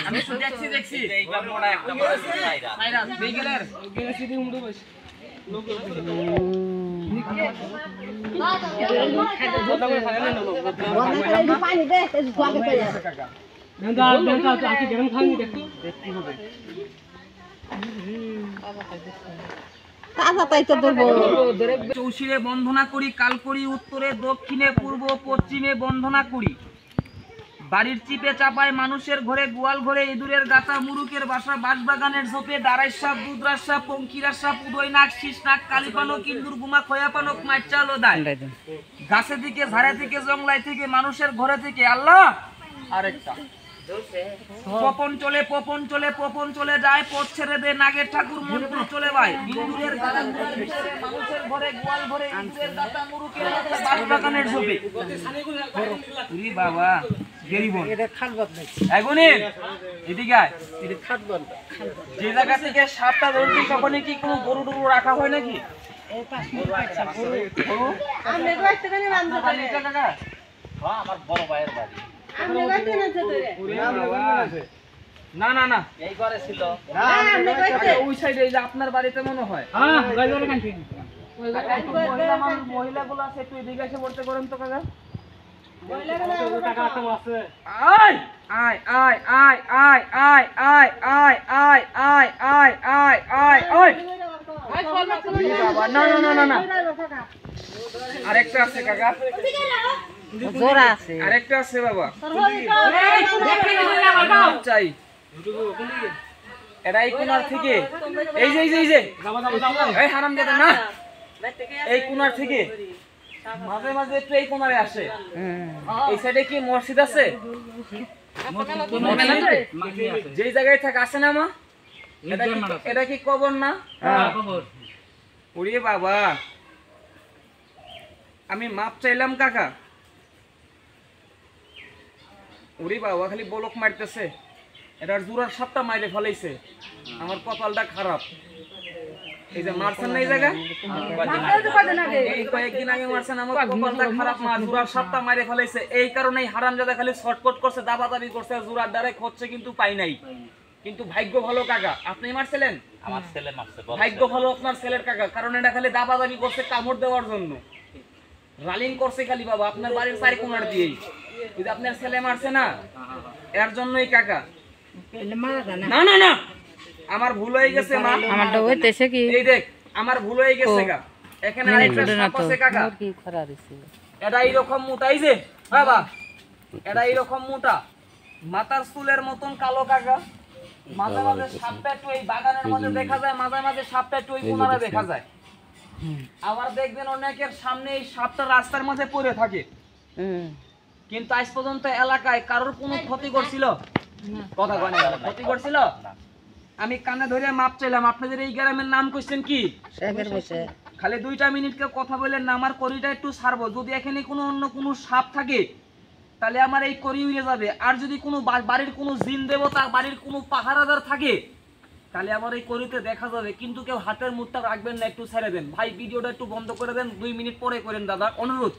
আমি তো দেখছি এইবার মোড়া একটা বড় সাইরা বেগেলের সিটি উমড়ু বস পানি দে কাকা আকি গরম খাওনি দেখি দেখতে হবে তাজা তাই তো বলবো চৌশিরে বন্ধনা করি কাল করি উত্তরে দক্ষিণে পূর্ব পশ্চিমে বন্ধনা করি বাড়ির চিপে চাপায় মানুষের ঘরে গোয়াল ঘরে ইঁদুরের গাছা মুরুকের বাসা বাঁশবাগানের ঝোপে দাঁড়াই সাপ দুধরাজ সাপ পঙ্কিরাজ সাপ উদয় নাক শীষ নাক কালীপানক ইন্দুর গুমা খয়াপানক মাইচাল ও দায় গাছে থেকে ঝাড়ে থেকে জংলাই থেকে মানুষের ঘরে থেকে আল্লাহ আরেকটা পপন চলে যায় পথ ছেড়ে দে নাগের ঠাকুর মন্ত্র চলে ভাই ইন্দুরের গাছা মানুষের ঘরে গোয়াল ঘরে ইন্দুরের গাছা মুরুকের বাঁশবাগানের ঝোপে ওরে বাবা গরিবন এটা খাটবাদ নাই এগুনি এদিকে আয় এটা খাটবাদ যে জায়গা থেকে সাপটা ধরছি তখনই কি কোনো গরু টরু রাখা হয় নাকি এই পাশ গরু আমি কইতে কেন বান্ধব কাকা হ্যাঁ আমার বড় ভাইয়ের বাড়ি আমি কইতে না ধরে না না না এই ঘরে ছিল না আমি কইতে ওই সাইডে এই যে আপনার বাড়িতে মনে হয় হ্যাঁ গাইজরে কান্টি মহিলাগুলো আছে একটু এদিকে এসে বলতে করেন তো কাকা আরেকটা আছে কাকা জোড়া আছে আরেকটা আছে বাবা চাই এটাই কোনার থেকে এই যে এই হারামজাদা না এই কোনার থেকে মাঝে মাঝে একটু এই কোনারে আসে এই সাইডে কি মসজিদ আছে যেই জায়গায় থাকে আসে না মা এটা কি কবর না ওরে বাবা আমি মাপ চাইলাম কাকা ওরে বাবা খালি বলক মারতেছে এটার জোড়ার সাপটা মাইরে ফেলাইছে আমার কপালটা খারাপ এই যে মারছেন না এই জায়গা এই কয়েকদিন আগে মারছেন আমার কপালটা খারাপ মা জোড়ার সাপটা মাইরে ফেলাইছে এই কারণেই হারামজাদা খালি শর্টকট করছে দাবাদাবি করছে জোড়ার দ্বারে খোঁজছে কিন্তু পাই নাই কিন্তু ভাগ্য ভালো কাকা আপনি মারছিলেন আমার ছেলে মারছে ভাগ্য ভালো আপনার ছেলের কাকা কারণ এটা খালি দাবাদাবি করছে কামড় দেওয়ার জন্য রালিং করছে খালি বাবা আপনার বাড়ির চারি কোণার দিয়েই যদি আপনার ছেলে মারছে না এর জন্যই কাকা না না না আমার ভুল হয়ে গেছে মা আমারটা হইতেছে কি এই দেখ আমার ভুল হয়ে গেছে গা এখানে আরেকটা সাপ আছে কাকা কি খরা দিছে এটা এরকম মোটাই যে বাবা এটা এরকম মোটা মাথার চুলের মতন কালো কাকা মাঝে মাঝে সাপটা একটু এই বাগানের মধ্যে দেখা যায় মাঝে মাঝে সাপটা একটু ওই কোণারে দেখা যায় আবার দেখবেন অনেকের সামনে এই সাপটা রাস্তার মাঝে পড়ে থাকে কিন্তু আজ পর্যন্ত এলাকায় কারোর কোনো ক্ষতি করছিল কথা কয় না ক্ষতি করছিল আমি কানে ধরে মাপ চাইলাম আপনাদের এই গ্রামের নাম কইছেন কি খালি 2টা মিনিট কে কথা বললেন না আমার করিটা একটু ছাড়বো যদি এখানে কোনো অন্য কোনো সাপ থাকে তাহলে আমার এই করি উড়ে যাবে আর যদি কোনো বাড়ির কোনো জিন দেবতা বাড়ির কোনো পাহারাদার থাকে তাহলে আমার এই করিতে দেখা যাবে কিন্তু কেউ হাতের মুঠটা রাখবেন না একটু ছেড়ে দেন ভাই ভিডিওটা একটু বন্ধ করে দেন 2 মিনিট পরে করেন দাদা অনুরোধ